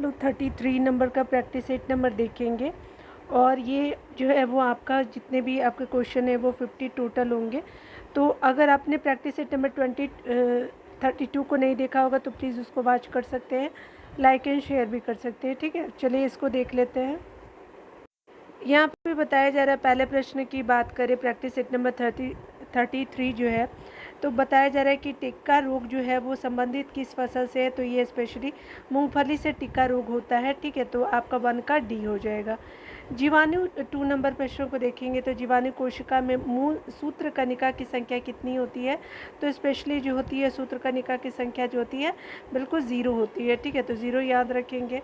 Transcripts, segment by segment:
लोग 33 नंबर का practice set number देखेंगे और ये जो है वो आपका जितने भी आपके क्वेश्चन है वो 50 टोटल होंगे। तो अगर आपने प्रैक्टिस सेट नंबर 32 को नहीं देखा होगा तो प्लीज़ उसको वॉच कर सकते हैं, लाइक एंड शेयर भी कर सकते हैं। ठीक है, चलिए इसको देख लेते हैं। यहाँ पे बताया जा रहा है, पहले प्रश्न की बात करें प्रैक्टिस सेट नंबर 33 जो है, तो बताया जा रहा है कि टिक्का रोग जो है वो संबंधित किस फसल से है, तो ये स्पेशली मूंगफली से टिक्का रोग होता है। ठीक है, तो आपका 1 का डी हो जाएगा। जीवाणु 2 नंबर प्रश्नों को देखेंगे तो जीवाणु कोशिका में मूल सूत्र कणिका की संख्या कितनी होती है, तो स्पेशली जो होती है सूत्र कणिका की संख्या जो होती है बिल्कुल 0 होती है। ठीक है, तो 0 याद रखेंगे।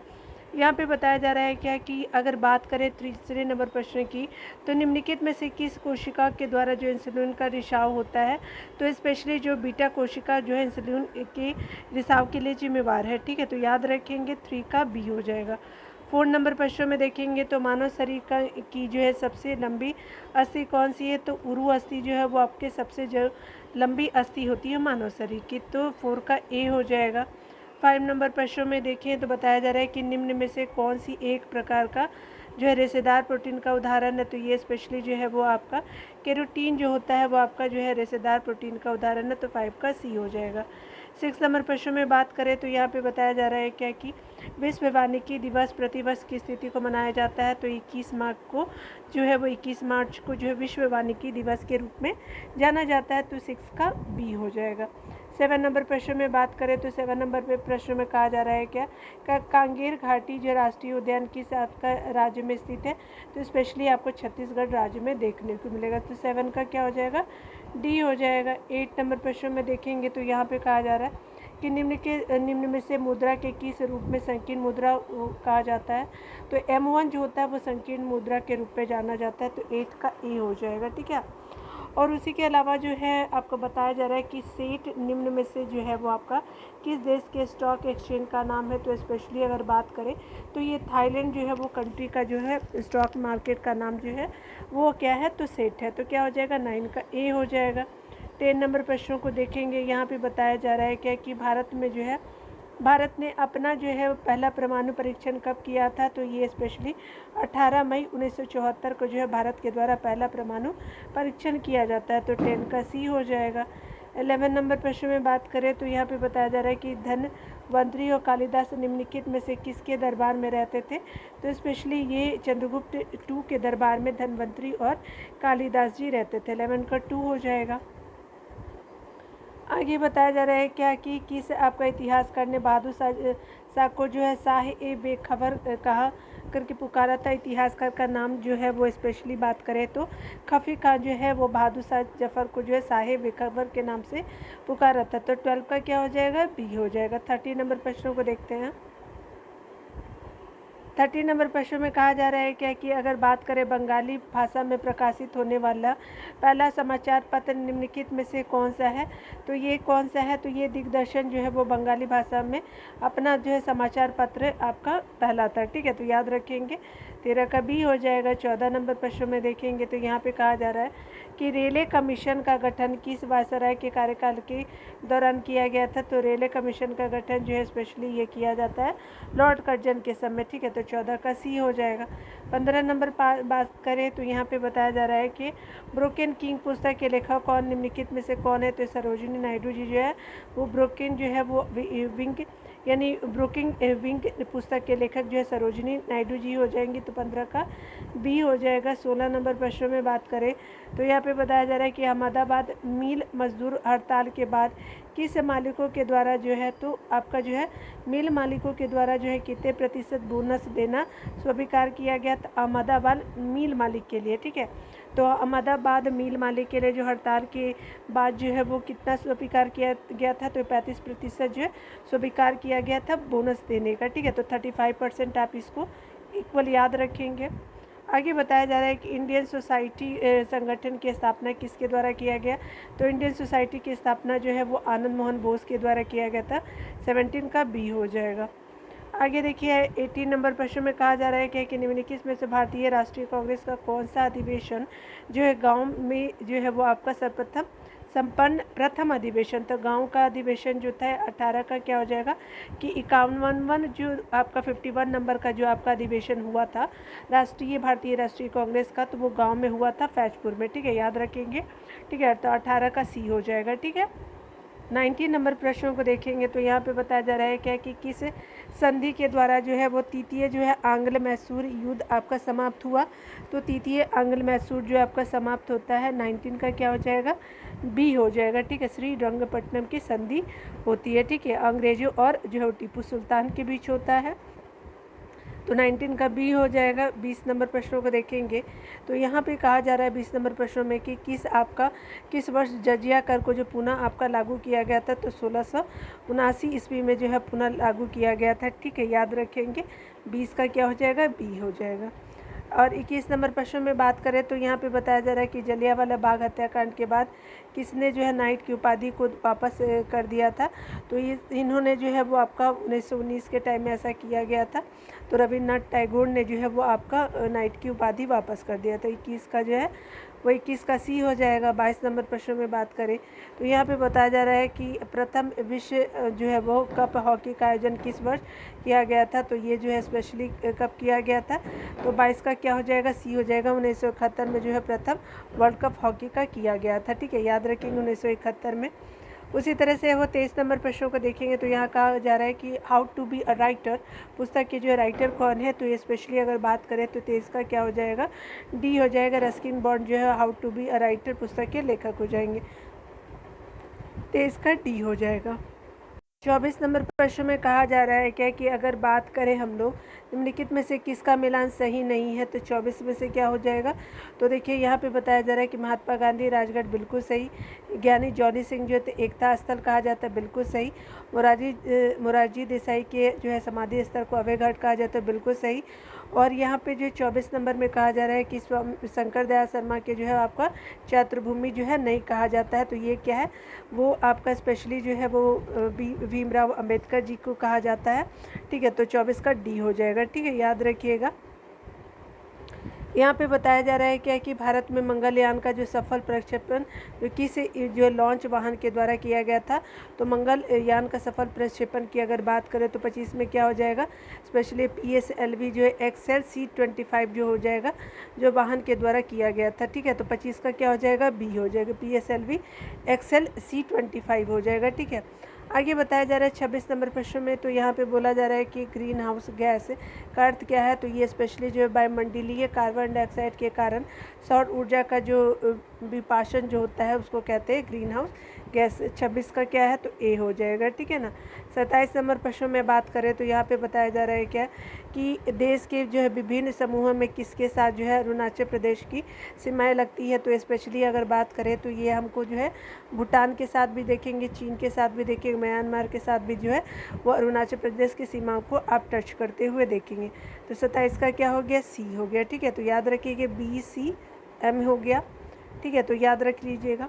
यहाँ पे बताया जा रहा है क्या कि अगर बात करें तीसरे नंबर प्रश्न की, तो निम्नलिखित में से किस कोशिका के द्वारा जो इंसुलिन का रिसाव होता है, तो स्पेशली जो बीटा कोशिका जो है इंसुलिन के रिसाव के लिए जिम्मेवार है। ठीक है, तो याद रखेंगे 3 का बी हो जाएगा। 4 नंबर प्रश्न में देखेंगे तो मानव शरीर की जो है सबसे लंबी अस्थि कौन सी है, तो उरु अस्थि जो है वो आपके सबसे जो लंबी अस्थि होती है मानव शरीर की, तो 4 का ए हो जाएगा। 5 नंबर प्रश्नों में देखें तो बताया जा रहा है कि निम्न में से कौन सी एक प्रकार का जो है रेशेदार प्रोटीन का उदाहरण है, तो ये स्पेशली जो है वो आपका केरोटीन जो होता है वो आपका जो है रेशेदार प्रोटीन का उदाहरण है, तो 5 का सी हो जाएगा। 6 नंबर प्रश्न में बात करें तो यहाँ पे बताया जा रहा है क्या कि विश्व वानिकी दिवस प्रतिवर्ष की स्थिति को मनाया जाता है, तो 21 मार्च को जो है वो 21 मार्च को जो है विश्व वानिकी दिवस के रूप में जाना जाता है, तो 6 का बी हो जाएगा। 7 नंबर प्रश्न में बात करें तो 7 नंबर पे प्रश्न में कहा जा रहा है क्या कांगेर घाटी जो राष्ट्रीय उद्यान किस आपका राज्य में स्थित है, तो स्पेशली आपको छत्तीसगढ़ राज्य में देखने को मिलेगा, तो 7 का क्या हो जाएगा, डी हो जाएगा। 8 नंबर प्रश्न में देखेंगे तो यहाँ पे कहा जा रहा है कि निम्न में से मुद्रा के किस रूप में संकीर्ण मुद्रा कहा जाता है, तो M1 जो होता है वो संकीर्ण मुद्रा के रूप में जाना जाता है, तो 8 का ए हो जाएगा। ठीक है, और उसी के अलावा जो है आपको बताया जा रहा है कि सेठ निम्न में से जो है वो आपका किस देश के स्टॉक एक्सचेंज का नाम है, तो स्पेशली अगर बात करें तो ये थाईलैंड जो है वो कंट्री का जो है स्टॉक मार्केट का नाम जो है वो क्या है, तो सेठ है, तो क्या हो जाएगा, 9 का ए हो जाएगा। 10 नंबर प्रश्नों को देखेंगे, यहाँ पे बताया जा रहा है क्या कि भारत में जो है भारत ने अपना जो है पहला परमाणु परीक्षण कब किया था, तो ये स्पेशली 18 मई 1974 को जो है भारत के द्वारा पहला परमाणु परीक्षण किया जाता है, तो 10 का सी हो जाएगा। 11 नंबर प्रश्न में बात करें तो यहाँ पे बताया जा रहा है कि धनवंतरी और कालिदास निम्नलिखित में से किसके दरबार में रहते थे, तो स्पेशली ये चंद्रगुप्त 2 के दरबार में धनवंतरी और कालिदास जी रहते थे, 11 का 2 हो जाएगा। आगे बताया जा रहा है क्या कि किस आपका इतिहासकार ने बहादुर शाह को जो है शाह ए बेखबर कहा करके पुकारा था। इतिहासकार का नाम जो है वो स्पेशली बात करें तो खफी खान जो है वो बहादुर शाह जफर को जो है शाह बेखबर के नाम से पुकारा था, तो 12 का क्या हो जाएगा, बी हो जाएगा। 30 नंबर प्रश्नों को देखते हैं। 30 नंबर प्रश्न में कहा जा रहा है क्या कि अगर बात करें बंगाली भाषा में प्रकाशित होने वाला पहला समाचार पत्र निम्नलिखित में से कौन सा है, तो ये कौन सा है, तो ये दिग्दर्शन जो है वो बंगाली भाषा में अपना जो है समाचार पत्र आपका पहला था। ठीक है, तो याद रखेंगे 13 का बी हो जाएगा। 14 नंबर प्रश्न में देखेंगे तो यहाँ पे कहा जा रहा है कि रेलवे कमीशन का गठन किस वायसराय के कार्यकाल के दौरान किया गया था, तो रेलवे कमीशन का गठन जो है स्पेशली ये किया जाता है लॉर्ड कर्जन के समय। ठीक है, तो 14 का सी हो जाएगा। 15 नंबर बात करें तो यहाँ पे बताया जा रहा है कि ब्रोकन किंग पुस्तक के लेखक कौन निम्नलिखित में से कौन है, तो सरोजिनी नायडू जी जो है वो ब्रोकन जो है वो विंग यानी ब्रोकिंग विंग पुस्तक के लेखक जो है सरोजिनी नायडू जी हो जाएंगी, तो 15 का बी हो जाएगा। 16 नंबर प्रश्नों में बात करें तो यहाँ पे बताया जा रहा है कि अहमदाबाद मिल मजदूर हड़ताल के बाद किस मालिकों के द्वारा जो है, तो आपका जो है मिल मालिकों के द्वारा जो है कितने प्रतिशत बोनस देना स्वीकार किया गया था अहमदाबाद मिल मालिक के लिए। ठीक है, तो अहमदाबाद मिल मालिक के लिए जो हड़ताल के बाद जो है वो कितना स्वीकार किया गया था, तो 35% जो है स्वीकार किया गया था बोनस देने का। ठीक है, तो 35% आप इसको इक्वल याद रखेंगे। आगे बताया जा रहा है कि इंडियन सोसाइटी संगठन की स्थापना किसके द्वारा किया गया, तो इंडियन सोसाइटी की स्थापना जो है वो आनंद मोहन बोस के द्वारा किया गया था, 17 का बी हो जाएगा। आगे देखिए 18 नंबर प्रश्न में कहा जा रहा है कि निम्नलिखित में से भारतीय राष्ट्रीय कांग्रेस का कौन सा अधिवेशन जो है गांव में जो है वो आपका सर्वप्रथम संपन्न प्रथम अधिवेशन। तो गांव का अधिवेशन जो था 18 का क्या हो जाएगा कि 51 जो आपका 51 नंबर का जो आपका अधिवेशन हुआ था भारतीय राष्ट्रीय कांग्रेस का, तो वो गांव में हुआ था फैजपुर में। ठीक है, याद रखेंगे। ठीक है, तो 18 का सी हो जाएगा। ठीक है, 19 नंबर प्रश्नों को देखेंगे तो यहाँ पे बताया जा रहा है क्या कि किस संधि के द्वारा जो है वो तृतीय जो है आंग्ल मैसूर युद्ध आपका समाप्त हुआ। तो तृतीय आंग्ल मैसूर जो आपका समाप्त होता है 19 का क्या हो जाएगा, बी हो जाएगा। ठीक है, श्रीरंगपट्टनम की संधि होती है। ठीक है, अंग्रेजों और जो है टीपू सुल्तान के बीच होता है, तो 19 का बी हो जाएगा। 20 नंबर प्रश्नों को देखेंगे तो यहाँ पे कहा जा रहा है 20 नंबर प्रश्नों में कि किस वर्ष जजिया कर को जो पुनः आपका लागू किया गया था, तो 1679 ईस्वी में जो है पुनः लागू किया गया था। ठीक है, याद रखेंगे। 20 का क्या हो जाएगा, बी हो जाएगा। और 21 नंबर प्रश्न में बात करें तो यहाँ पे बताया जा रहा है कि जलियांवाला बाग हत्याकांड के बाद किसने जो है नाइट की उपाधि को वापस कर दिया था। तो इन्होंने जो है वो आपका 1919 के टाइम में ऐसा किया गया था। तो रविन्द्रनाथ टैगोर ने जो है वो आपका नाइट की उपाधि वापस कर दिया था। 21 का जो है वो 21 का सी हो जाएगा। 22 नंबर प्रश्न में बात करें तो यहाँ पे बताया जा रहा है कि प्रथम विश्व जो है वो कप हॉकी का आयोजन किस वर्ष किया गया था। तो ये जो है स्पेशली कब किया गया था, तो 22 का क्या हो जाएगा, सी हो जाएगा। 1971 में जो है प्रथम वर्ल्ड कप हॉकी का किया गया था। ठीक है, याद रखेंगे 1971 में। उसी तरह से वो 23 नंबर प्रश्नों को देखेंगे तो यहाँ कहा जा रहा है कि how to be a writer, पुस्तक के जो है राइटर कौन है। तो ये स्पेशली अगर बात करें तो 23 का क्या हो जाएगा, डी हो जाएगा। रस्किन बॉन्ड जो है how to be a writer पुस्तक के लेखक हो जाएंगे। 23 का डी हो जाएगा। 24 नंबर प्रश्न में कहा जा रहा है क्या कि अगर बात करें हम लोग निम्नलिखित में से किसका मिलान सही नहीं है, तो 24 में से क्या हो जाएगा। तो देखिए यहाँ पे बताया जा रहा है कि महात्मा गांधी राजघाट बिल्कुल सही, ज्ञानी जॉनी सिंह जो थे एकता स्थल कहा जाता है बिल्कुल सही, मोरारजी देसाई के जो है समाधि स्थल को अभय घाट कहा जाता है बिल्कुल सही। और यहाँ पे जो 24 नंबर में कहा जा रहा है कि शंकर दयाल शर्मा के जो है आपका चैत्रभूमि जो है नहीं कहा जाता है। तो ये क्या है, वो आपका स्पेशली जो है वो भीमराव अंबेडकर जी को कहा जाता है। ठीक है, तो 24 का डी हो जाएगा। ठीक है, याद रखिएगा। यहाँ पे बताया जा रहा है क्या कि भारत में मंगलयान का जो सफल प्रक्षेपण जो लॉन्च वाहन के द्वारा किया गया था। तो मंगलयान का सफल प्रक्षेपण की अगर बात करें तो 25 में क्या हो जाएगा, स्पेशली PSLV जो है एक्सेल C25 जो हो जाएगा, जो वाहन के द्वारा किया गया था। ठीक है, तो 25 का क्या हो जाएगा, बी हो जाएगा। PSLV एक्सेल C25 हो जाएगा। ठीक है, आगे बताया जा रहा है 26 नंबर प्रश्न में, तो यहाँ पे बोला जा रहा है कि ग्रीन हाउस गैस का अर्थ क्या है। तो ये स्पेशली जो है वायुमंडलीय कार्बन डाइऑक्साइड के कारण सौर ऊर्जा का जो विपाशन जो होता है उसको कहते हैं ग्रीन हाउस गैस। 26 का क्या है, तो ए हो जाएगा। ठीक है ना। 27 नंबर प्रश्न में बात करें तो यहाँ पे बताया जा रहा है क्या कि देश के जो है विभिन्न समूहों में किसके साथ जो है अरुणाचल प्रदेश की सीमाएं लगती है। तो स्पेशली अगर बात करें तो ये हमको जो है भूटान के साथ भी देखेंगे, चीन के साथ भी देखेंगे, म्यांमार के साथ भी जो है वो अरुणाचल प्रदेश की सीमाओं को आप टच करते हुए देखेंगे। तो 27 का क्या हो गया, सी हो गया। ठीक है, तो याद रखिएगा BCM हो गया। ठीक है, तो याद रख लीजिएगा।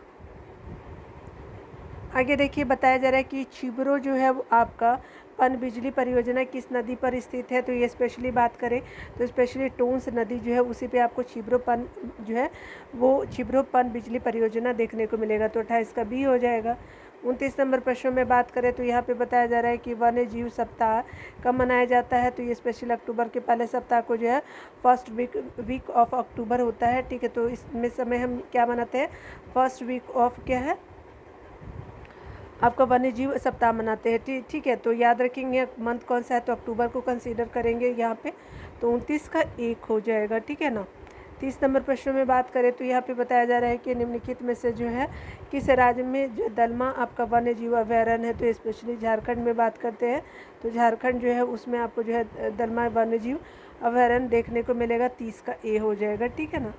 आगे देखिए बताया जा रहा है कि छिबरो जो है वो आपका पन बिजली परियोजना किस नदी पर स्थित है। तो ये स्पेशली बात करें तो स्पेशली टोंस नदी जो है उसी पे आपको छिबरो पन जो है वो छिबरो पन बिजली परियोजना देखने को मिलेगा। तो 28 का बी हो जाएगा। 29 नंबर प्रश्नों में बात करें तो यहाँ पे बताया जा रहा है कि वन्य जीव सप्ताह कब मनाया जाता है। तो ये स्पेशल अक्टूबर के पहले सप्ताह को जो है फर्स्ट वीक ऑफ अक्टूबर होता है। ठीक है, तो इसमें समय हम क्या मनाते हैं, फर्स्ट वीक ऑफ क्या है आपका वन्य जीव सप्ताह मनाते हैं। ठीक है, तो याद रखेंगे मंथ कौन सा है, तो अक्टूबर को कंसीडर करेंगे यहाँ पे। तो 29 का 1 हो जाएगा। ठीक है ना। 30 नंबर प्रश्न में बात करें तो यहाँ पे बताया जा रहा है कि निम्नलिखित में से जो है किस राज्य में जो दलमा आपका वन्य जीव अभयारण्य है। तो स्पेशली झारखंड में बात करते हैं तो झारखंड जो है उसमें आपको जो है दलमा वन्य जीव अभयारण्य देखने को मिलेगा। 30 का ए हो जाएगा। ठीक है ना।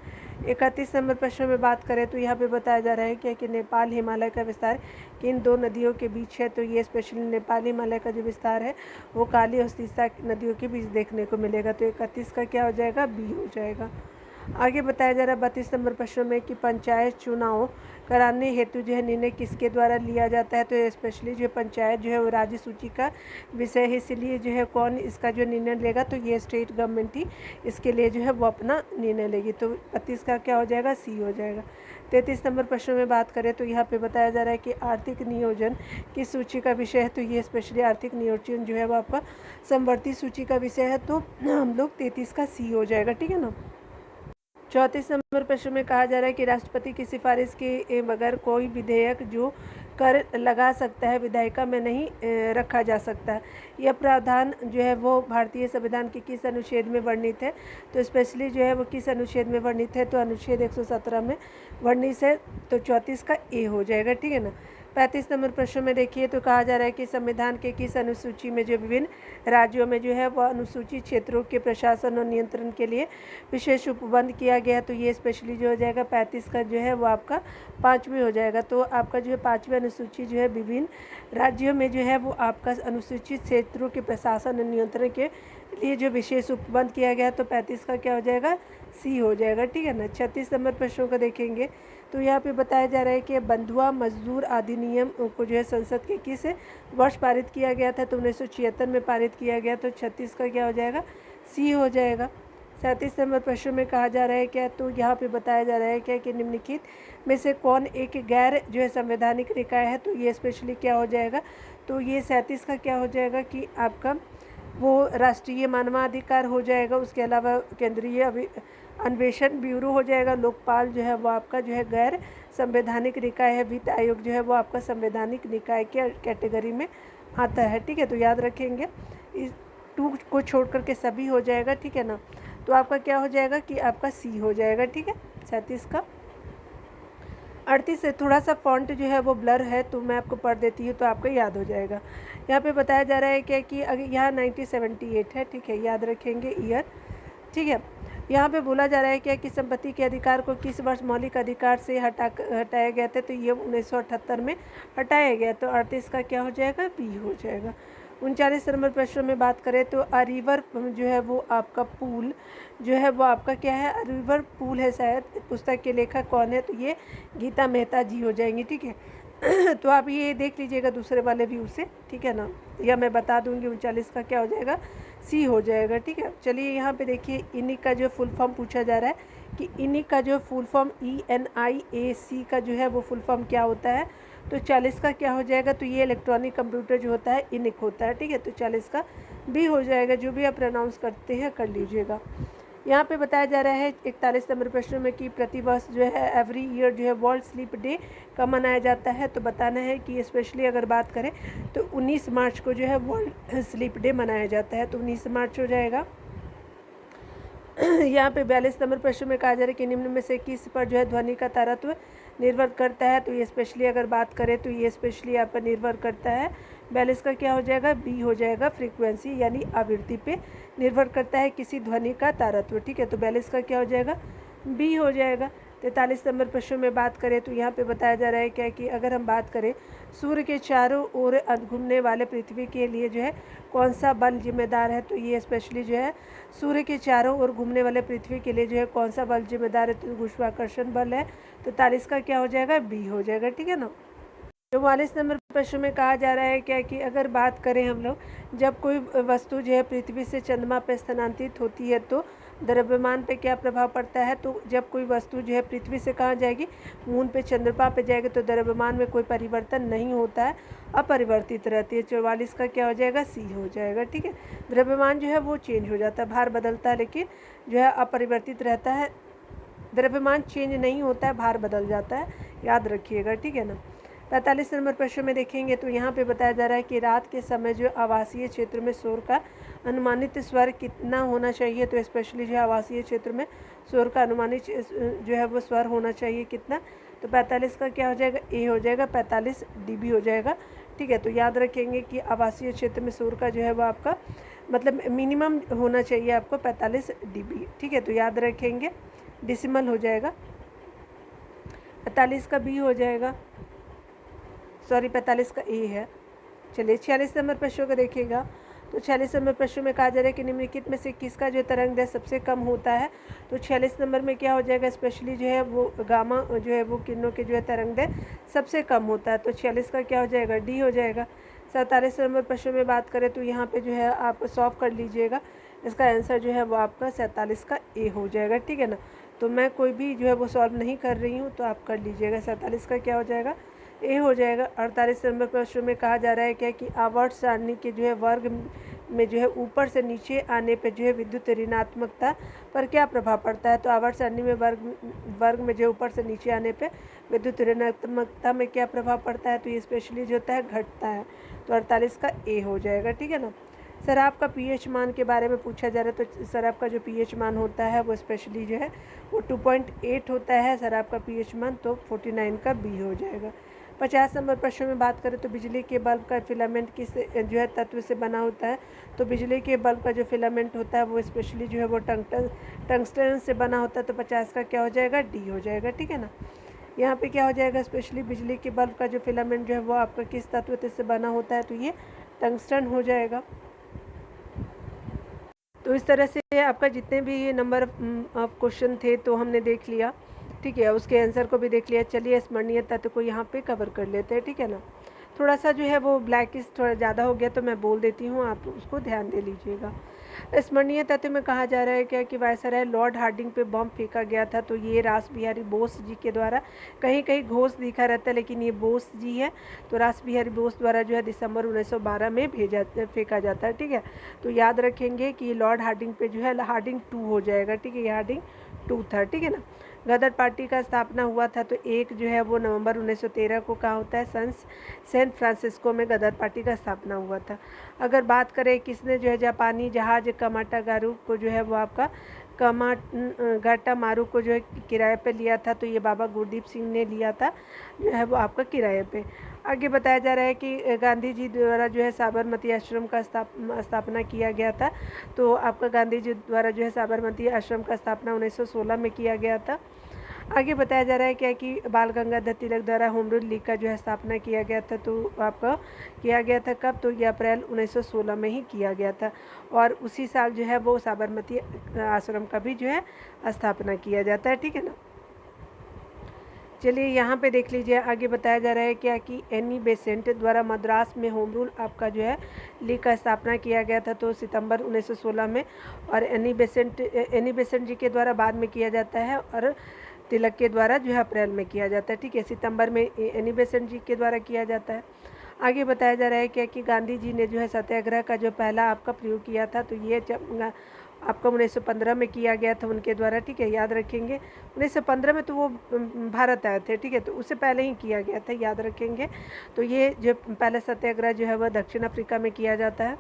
31 नंबर प्रश्न में बात करें तो यहाँ पे बताया जा रहा है कि नेपाल हिमालय का विस्तार किन दो नदियों के बीच है। तो ये स्पेशली नेपाल हिमालय का जो विस्तार है वो काली और तीस्ता नदियों के बीच देखने को मिलेगा। तो 31 का क्या हो जाएगा, बी हो जाएगा। आगे बताया जा रहा है 32 नंबर प्रश्न में कि पंचायत चुनाव कराने हेतु जो है निर्णय किसके द्वारा लिया जाता है। तो स्पेशली जो है पंचायत जो है वो राज्य सूची का विषय है, इसीलिए जो है कौन इसका जो निर्णय लेगा, तो ये स्टेट गवर्नमेंट ही इसके लिए जो है वो अपना निर्णय लेगी। तो 32 का क्या हो जाएगा, सी हो जाएगा। 33 नंबर प्रश्न में बात करें तो यहाँ पे बताया जा रहा है कि आर्थिक नियोजन किस सूची का विषय है। तो ये स्पेशली आर्थिक नियोजन जो है वो आपका समवर्ती सूची का विषय है, तो हम लोग 33 का सी हो जाएगा, ठीक है ना। 34 नंबर प्रश्न में कहा जा रहा है कि राष्ट्रपति की सिफारिश के बगैर कोई विधेयक जो कर लगा सकता है विधायिका में नहीं रखा जा सकता। यह प्रावधान जो है वो भारतीय संविधान के किस अनुच्छेद में वर्णित है। तो स्पेशली जो है वो किस अनुच्छेद में वर्णित है, तो अनुच्छेद 117 में वर्णित है, तो 34 का ए हो जाएगा, ठीक है ना। 35 नंबर प्रश्न में देखिए तो कहा जा रहा है कि संविधान के किस अनुसूची में जो विभिन्न राज्यों में जो है वह अनुसूचित क्षेत्रों के प्रशासन और नियंत्रण के लिए विशेष उपबंध किया गया। तो ये स्पेशली जो हो जाएगा 35 का जो है वो आपका 5वीं हो जाएगा। तो आपका जो है 5वीं अनुसूची जो है विभिन्न राज्यों में जो है वो आपका अनुसूचित क्षेत्रों के प्रशासन और नियंत्रण के लिए जो विशेष उपबंध किया गया, तो 35 का क्या हो जाएगा, सी हो जाएगा, ठीक है ना। 36 नंबर प्रश्नों को देखेंगे तो यहाँ पे बताया जा रहा है कि बंधुआ मजदूर अधिनियम को जो है संसद के किस वर्ष पारित किया गया था। तो 1976 में पारित किया गया, तो 36 का क्या हो जाएगा, सी हो जाएगा। 37 नंबर प्रश्न में कहा जा रहा है क्या, तो यहाँ पे बताया जा रहा है क्या कि निम्नलिखित में से कौन एक गैर जो है संवैधानिक निकाय है। तो ये स्पेशली क्या हो जाएगा, तो ये 37 का क्या हो जाएगा कि आपका वो राष्ट्रीय मानवाधिकार हो जाएगा। उसके अलावा केंद्रीय अन्वेषण ब्यूरो हो जाएगा। लोकपाल जो है वो आपका जो है गैर संवैधानिक निकाय है। वित्त आयोग जो है वो आपका संवैधानिक निकाय के कैटेगरी में आता है, ठीक है। तो याद रखेंगे इस 2 को छोड़ करके सभी हो जाएगा, ठीक है ना। तो आपका क्या हो जाएगा कि आपका सी हो जाएगा, ठीक है। 37 का 38 से थोड़ा सा फॉन्ट जो है वो ब्लर है, तो मैं आपको पढ़ देती हूँ तो आपको याद हो जाएगा। यहाँ पे बताया जा रहा है क्या कि अगर यहाँ 1978 है, ठीक है, याद रखेंगे ईयर, ठीक है। यहाँ पे बोला जा रहा है क्या कि संपत्ति के अधिकार को किस वर्ष मौलिक अधिकार से हटाया गया था। तो ये 1978 में हटाया गया। तो 38 का क्या हो जाएगा, बी हो जाएगा। 39 नंबर प्रश्न में बात करें तो अ रिवर जो है वो आपका पूल जो है वो आपका क्या है, अ रिवर पूल है शायद। पुस्तक के लेखक कौन है, तो ये गीता मेहता जी हो जाएंगी, ठीक है। तो आप ये देख लीजिएगा दूसरे वाले व्यू से, ठीक है ना, या मैं बता दूंगी। 39 का क्या हो जाएगा, सी हो जाएगा, ठीक है। चलिए यहाँ पे देखिए इनिक का जो फुल फॉर्म पूछा जा रहा है कि इनिक का जो फुल फॉर्म ENIAC का जो है वो फुल फॉर्म क्या होता है। तो 40 का क्या हो जाएगा, तो ये इलेक्ट्रॉनिक कंप्यूटर जो होता है इनिक होता है, ठीक है। तो 40 का बी हो जाएगा। जो भी आप प्रोनाउंस करते हैं कर लीजिएगा। यहाँ पे बताया जा रहा है 41 नंबर प्रश्न में कि प्रतिवर्ष जो है एवरी ईयर जो है वर्ल्ड स्लीप डे कब मनाया जाता है। तो बताना है कि स्पेशली अगर बात करें तो 19 मार्च को जो है वर्ल्ड स्लीप डे मनाया जाता है। तो 19 मार्च हो जाएगा। यहाँ पे 42 नंबर प्रश्न में कहा जा रहा है कि निम्न में से किस पर जो है ध्वनि का तारत्व निर्भर करता है। तो ये स्पेशली अगर बात करें तो ये स्पेशली यहाँ पर निर्भर करता है। 42 का क्या हो जाएगा, बी हो जाएगा। फ्रीक्वेंसी यानी आवृत्ति पे निर्भर करता है किसी ध्वनि का तारत्व, ठीक है। तो 42 का क्या हो जाएगा, बी हो जाएगा। 43 नंबर प्रश्न में बात करें तो यहाँ पे बताया जा रहा है क्या कि अगर हम बात करें सूर्य के चारों ओर घूमने वाले पृथ्वी के लिए जो है कौन सा बल जिम्मेदार है। तो ये स्पेशली जो है सूर्य के चारों ओर घूमने वाले पृथ्वी के लिए जो है कौन सा बल जिम्मेदार है। तो गुरुत्वाकर्षण बल है। तो 43 का क्या हो जाएगा, बी हो जाएगा, ठीक है ना। 44 नंबर प्रश्न में कहा जा रहा है क्या कि अगर बात करें हम लोग जब कोई वस्तु जो है पृथ्वी से चंद्रमा पर स्थानांतरित होती है तो द्रव्यमान पे क्या प्रभाव पड़ता है। तो जब कोई वस्तु जो है पृथ्वी से कहाँ जाएगी, मून पे चंद्रमा पे जाएगी, तो द्रव्यमान में कोई परिवर्तन नहीं होता है, अपरिवर्तित रहती है। 44 का क्या हो जाएगा, सी हो जाएगा, ठीक है। द्रव्यमान जो है वो चेंज हो जाता है, भार बदलता है, लेकिन जो है अपरिवर्तित रहता है। द्रव्यमान चेंज नहीं होता है, भार बदल जाता है, याद रखिएगा, ठीक है ना। 45 नंबर प्रश्न में देखेंगे तो यहाँ पे बताया जा रहा है कि रात के समय जो आवासीय क्षेत्र में शोर का अनुमानित स्वर कितना होना चाहिए। तो स्पेशली जो आवासीय क्षेत्र में शोर का अनुमानित जो है वो स्वर होना चाहिए कितना। तो 45 का क्या हो जाएगा, ए हो जाएगा। 45 dB हो जाएगा, ठीक है। तो याद रखेंगे कि आवासीय क्षेत्र में शोर का जो है वो आपका मतलब मिनिमम होना चाहिए आपको 45 dB, ठीक है। तो याद रखेंगे डेसिमल हो जाएगा। 45 का बी हो जाएगा, सॉरी 45 का ए है। चलिए 46 नंबर प्रश्न को देखिएगा। तो 46 नंबर प्रश्न में कहा जा रहा है कि निम्नलिखित में से किसका जो तरंग दैर्ध्य सबसे कम होता है। तो 46 नंबर में क्या हो जाएगा, स्पेशली जो है वो गामा जो है वो किरणों के जो है तरंग दैर्ध्य सबसे कम होता है। तो 46 का क्या हो जाएगा, डी हो जाएगा। 47 नंबर प्रश्न में बात करें तो यहाँ पे जो है आप सॉल्व कर लीजिएगा, इसका आंसर जो है वो आपका 47 का ए हो जाएगा, ठीक है ना। तो मैं कोई भी जो है वो सॉल्व नहीं कर रही हूँ, तो आप कर लीजिएगा। 47 का क्या हो जाएगा, ए हो जाएगा। 48 नंबर प्रश्न में कहा जा रहा है क्या कि आवर्त सारणी के जो है वर्ग में जो है ऊपर से नीचे आने पे जो है विद्युत ऋणात्मकता पर क्या प्रभाव पड़ता है। तो आवर्त सारणी में वर्ग में जो ऊपर से नीचे आने पे विद्युत ऋणात्मकता में क्या प्रभाव पड़ता है, तो ये स्पेशली जो होता है घटता है। तो 48 का ए हो जाएगा, ठीक है ना। शराब का पीएच मान के बारे में पूछा जा रहा है। तो शराब का जो पीएच मान होता है वो स्पेशली जो है वो 2.8 होता है शराब का पीएच मान, तो 49 का बी हो जाएगा। 50 नंबर प्रश्न में बात करें तो बिजली के बल्ब का फिलामेंट किस जो है तत्व से बना होता है। तो बिजली के बल्ब का जो फिलामेंट होता है वो स्पेशली जो है वो टंगस्टन से बना होता है। तो 50 का क्या हो जाएगा, डी हो जाएगा, ठीक है ना। यहाँ पे क्या हो जाएगा, स्पेशली बिजली के बल्ब का जो फिलामेंट जो है वो आपका किस तत्व से बना होता है, तो ये टंगस्टन हो जाएगा। तो इस तरह से आपका जितने भी नंबर ऑफ क्वेश्चन थे तो हमने देख लिया, ठीक है, उसके आंसर को भी देख लिया। चलिए स्मरणीय तत्व को यहाँ पे कवर कर लेते हैं, ठीक है ना। थोड़ा सा जो है वो ब्लैकिश थोड़ा ज़्यादा हो गया तो मैं बोल देती हूँ, आप उसको ध्यान दे लीजिएगा। स्मरणीय तथ्य में कहा जा रहा है क्या कि वायसराय लॉर्ड हार्डिंग पे बम फेंका गया था। तो ये रास बिहारी बोस जी के द्वारा, कहीं कहीं घोष दिखा रहता है लेकिन ये बोस जी है। तो रास बिहारी बोस द्वारा जो है दिसंबर 1912 में फेंका जाता है, ठीक है। तो याद रखेंगे कि लॉर्ड हार्डिंग पे जो है हार्डिंग 2 हो जाएगा, ठीक है, ये हार्डिंग 2 था, ठीक है ना। गदर पार्टी का स्थापना हुआ था तो एक जो है वो नवंबर 1913 को कहाँ होता है, सैन फ्रांसिस्को में गदर पार्टी का स्थापना हुआ था। अगर बात करें किसने जो है जापानी जहाज कामाटागारू को जो है वो आपका कामागाटा मारू को जो है किराए पे लिया था, तो ये बाबा गुरदीप सिंह ने लिया था जो है वो आपका किराए पे। आगे बताया जा रहा है कि गांधी जी द्वारा जो है साबरमती आश्रम का स्थापना किया गया था। तो आपका गांधी जी द्वारा जो है साबरमती आश्रम का स्थापना 1916 में किया गया था। आगे बताया जा रहा है क्या कि बाल गंगाधर तिलक द्वारा होम रूल लीग का जो है स्थापना किया गया था। तो आपका किया गया था कब, तो ये अप्रैल 1916 में ही किया गया था। और उसी साल जो है वो साबरमती आश्रम का भी जो है स्थापना किया जाता है, ठीक है ना। चलिए यहाँ पे देख लीजिए, आगे बताया जा रहा है क्या कि एनी बेसेंट द्वारा मद्रास में होम रूल आपका जो है लीग का स्थापना किया गया था, तो सितंबर 1916 में। और एनी बेसेंट जी के द्वारा बाद में किया जाता है और तिलक के द्वारा जो है अप्रैल में किया जाता है, ठीक है। सितंबर में एनी बेसेंट जी के द्वारा किया जाता है। आगे बताया जा रहा है क्या कि गांधी जी ने जो है सत्याग्रह का जो पहला आपका प्रयोग किया था, तो ये आपका 1915 में किया गया था उनके द्वारा, ठीक है, याद रखेंगे। 1915 में तो वो भारत आए थे, ठीक है, तो उससे पहले ही किया गया था, याद रखेंगे। तो ये जो पहला सत्याग्रह जो है वह दक्षिण अफ्रीका में किया जाता है।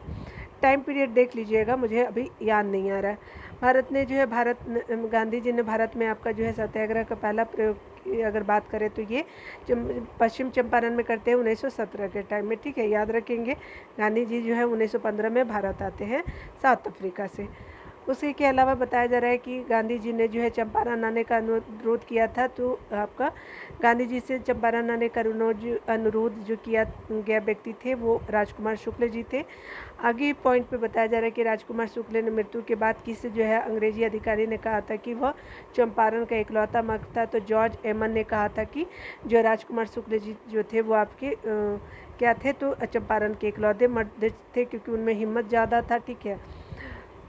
टाइम पीरियड देख लीजिएगा, मुझे अभी याद नहीं आ रहा है। भारत ने जो है गांधी जी ने भारत में आपका जो है सत्याग्रह का पहला प्रयोग अगर बात करें तो ये पश्चिम चंपारण में करते हैं 1917 के टाइम में, ठीक है, याद रखेंगे। गांधी जी जो है 1915 में भारत आते हैं साउथ अफ्रीका से। उसी के अलावा बताया जा रहा है कि गांधी जी ने जो है चंपारण आने का अनुरोध किया था। तो आपका गांधी जी से चंपारण आने का अनुरोध जो किया गया व्यक्ति थे वो राजकुमार शुक्ल जी थे। आगे पॉइंट पे बताया जा रहा है कि राजकुमार शुक्ल ने मृत्यु के बाद किसी जो है अंग्रेजी अधिकारी ने कहा था कि वह चंपारण का इकलौता मर्द था। तो जॉर्ज एमन ने कहा था कि जो राजकुमार शुक्ल जी जो थे वो आपके क्या थे, तो चंपारण के इकलौते मर्द थे क्योंकि उनमें हिम्मत ज़्यादा था, ठीक है।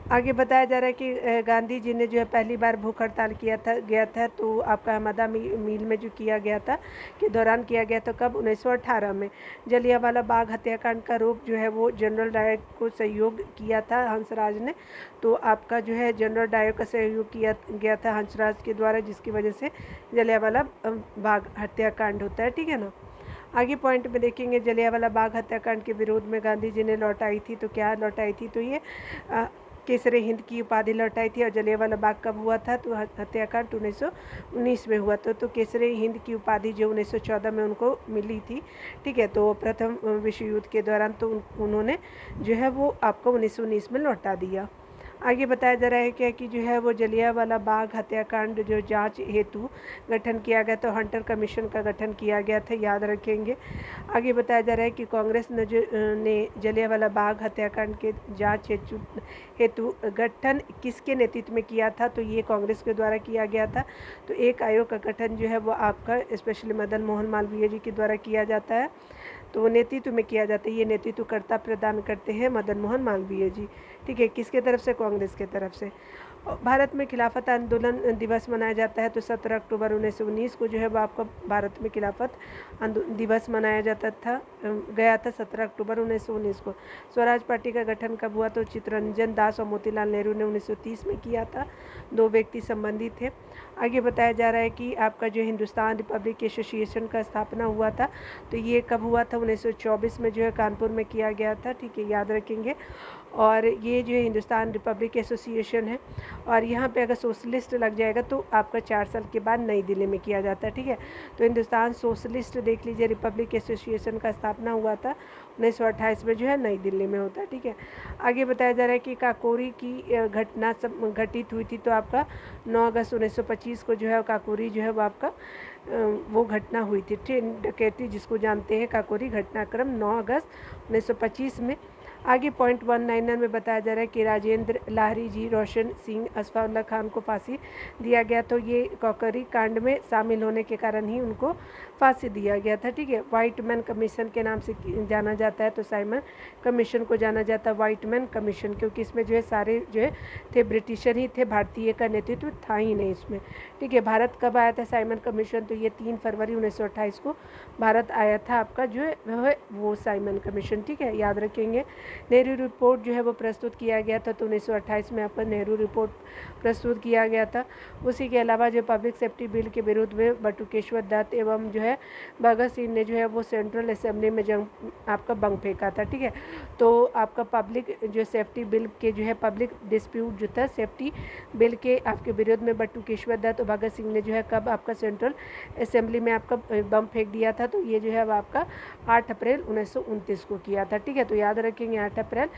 आगे बताया जा रहा है कि गांधी जी ने जो है पहली बार भूख हड़ताल गया था तो आपका अहमदा मील में जो किया गया था के दौरान किया गया था, कब, 1918 में। जलियांवाला बाग हत्याकांड का आरोप जो है वो जनरल डायर को सहयोग किया था हंसराज ने। तो आपका जो है जनरल डायर का सहयोग किया गया था हंसराज के द्वारा, जिसकी वजह से जलियांवाला बाग हत्याकांड होता है, ठीक है ना। आगे पॉइंट में देखेंगे जलियांवाला बाग हत्याकांड के विरोध में गांधी जी ने लौटाई थी। तो क्या लौटाई थी, तो ये केसरे हिंद की उपाधि लौटाई थी। और जलियांवाला बाग कब हुआ था, तो हत्याकांड 1919 में हुआ था। तो केसरे हिंद की उपाधि जो 1914 में उनको मिली थी, ठीक है, तो प्रथम विश्व युद्ध के दौरान तो उन्होंने जो है वो आपको 1919 में लौटा दिया। आगे बताया जा रहा है क्या कि जो है वो जलियांवाला बाग हत्याकांड जो जांच हेतु गठन किया गया, तो हंटर कमीशन का गठन किया गया था, याद रखेंगे। आगे बताया जा रहा है कि कांग्रेस ने जलियांवाला बाग हत्याकांड के जांच हेतु गठन किसके नेतृत्व में किया था, तो ये कांग्रेस के द्वारा किया गया था। तो एक आयोग का गठन जो है वो आपका स्पेशली मदन मोहन मालवीय जी के द्वारा किया जाता है, तो वो नेतृत्व में किया जाता है। ये नेतृत्वकर्ता प्रदान करते हैं मदन मोहन मालवीय जी, ठीक है। किसके तरफ से? कांग्रेस के तरफ से। भारत में खिलाफत आंदोलन दिवस मनाया जाता है, तो 17 अक्टूबर 1919 को जो है वो आपका भारत में खिलाफत दिवस मनाया जाता था, गया था 17 अक्टूबर 1919 को। स्वराज पार्टी का गठन कब हुआ, तो चित्तरंजन दास और मोतीलाल नेहरू ने 1930 में किया था। 2 व्यक्ति संबंधित थे। आगे बताया जा रहा है कि आपका जो हिंदुस्तान रिपब्लिक एसोसिएशन का स्थापना हुआ था, तो ये कब हुआ था? 1924 में जो है कानपुर में किया गया था, ठीक है, याद रखेंगे। और ये जो हिंदुस्तान रिपब्लिक एसोसिएशन है, और यहाँ पे अगर सोशलिस्ट लग जाएगा तो आपका 4 साल के बाद नई दिल्ली में किया जाता है, ठीक है। तो हिंदुस्तान सोशलिस्ट देख लीजिए रिपब्लिक एसोसिएशन का स्थापना हुआ था 1928 में, जो है नई दिल्ली में होता है, ठीक है। आगे बताया जा रहा है कि काकोरी की घटना घटित हुई थी, तो आपका 9 अगस्त 1925 को जो है काकोरी जो है वो आपका वो घटना हुई थी, ट्रेन डकैती जिसको जानते हैं, काकोरी घटनाक्रम 9 अगस्त 1925 में। आगे पॉइंट 199 में बताया जा रहा है कि राजेंद्र लाहरी जी, रोशन सिंह, असफाउल्ला खान को फांसी दिया गया, तो ये काकोरी कांड में शामिल होने के कारण ही उनको फांसी दिया गया था, ठीक है। व्हाइट मैन कमीशन के नाम से जाना जाता है, तो साइमन कमीशन को जाना जाता है व्हाइट मैन कमीशन, क्योंकि इसमें जो है सारे जो है थे ब्रिटिशर ही थे, भारतीय का नेतृत्व था ही नहीं इसमें, ठीक है। भारत कब आया था साइमन कमीशन, तो ये 3 फरवरी 1928 को भारत आया था आपका जो है वो साइमन कमीशन, ठीक है, याद रखेंगे। नेहरू रिपोर्ट जो है वो प्रस्तुत किया गया था, तो 1928 में आपका नेहरू रिपोर्ट प्रस्तुत किया गया था। उसी के अलावा जो पब्लिक सेफ्टी बिल के विरुद्ध में बटुकेश्वर दत्त एवं जो है भगत सिंह ने जो है वो सेंट्रल असेंबली में आपका बम फेंका था, ठीक है। तो आपका पब्लिक जो सेफ्टी बिल के जो है पब्लिक डिस्प्यूट जो था सेफ्टी बिल के आपके विरोध में बटुकेश्वर दत्त और भगत सिंह ने जो है कब आपका सेंट्रल असेंबली में आपका बम फेंक दिया था, तो ये जो है वो आपका 8 अप्रैल 1929 को किया था, ठीक है। तो याद रखेंगे 8 अप्रैल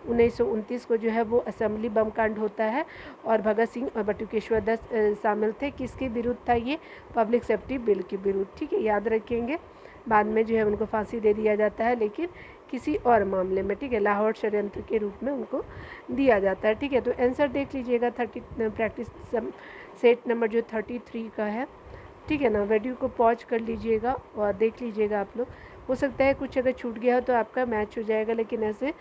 1929 को जो है वो असेंबली बम कांड होता है, और भगत सिंह और बटुकेश्वर दत्त शामिल थे। किसके विरुद्ध था ये? पब्लिक सेफ्टी बिल के विरुद्ध, ठीक है, याद रखेंगे। बाद में जो है उनको फांसी दे दिया जाता है, लेकिन किसी और मामले में, ठीक है, लाहौर षड्यंत्र के रूप में उनको दिया जाता है, ठीक है। तो आंसर देख लीजिएगा 30 प्रैक्टिस सेट नंबर जो 33 का है, ठीक है ना। वीडियो को पॉज कर लीजिएगा और देख लीजिएगा आप लोग। हो सकता है कुछ अगर छूट गया हो तो आपका मैच हो जाएगा, लेकिन ऐसे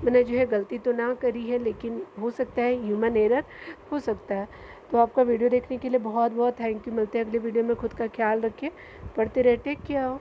मैंने जो है गलती तो ना करी है, लेकिन हो सकता है ह्यूमन एरर हो सकता है। तो आपका वीडियो देखने के लिए बहुत बहुत थैंक यू। मिलते हैं अगले वीडियो में। खुद का ख्याल रखें, पढ़ते रहे, टेक केयर।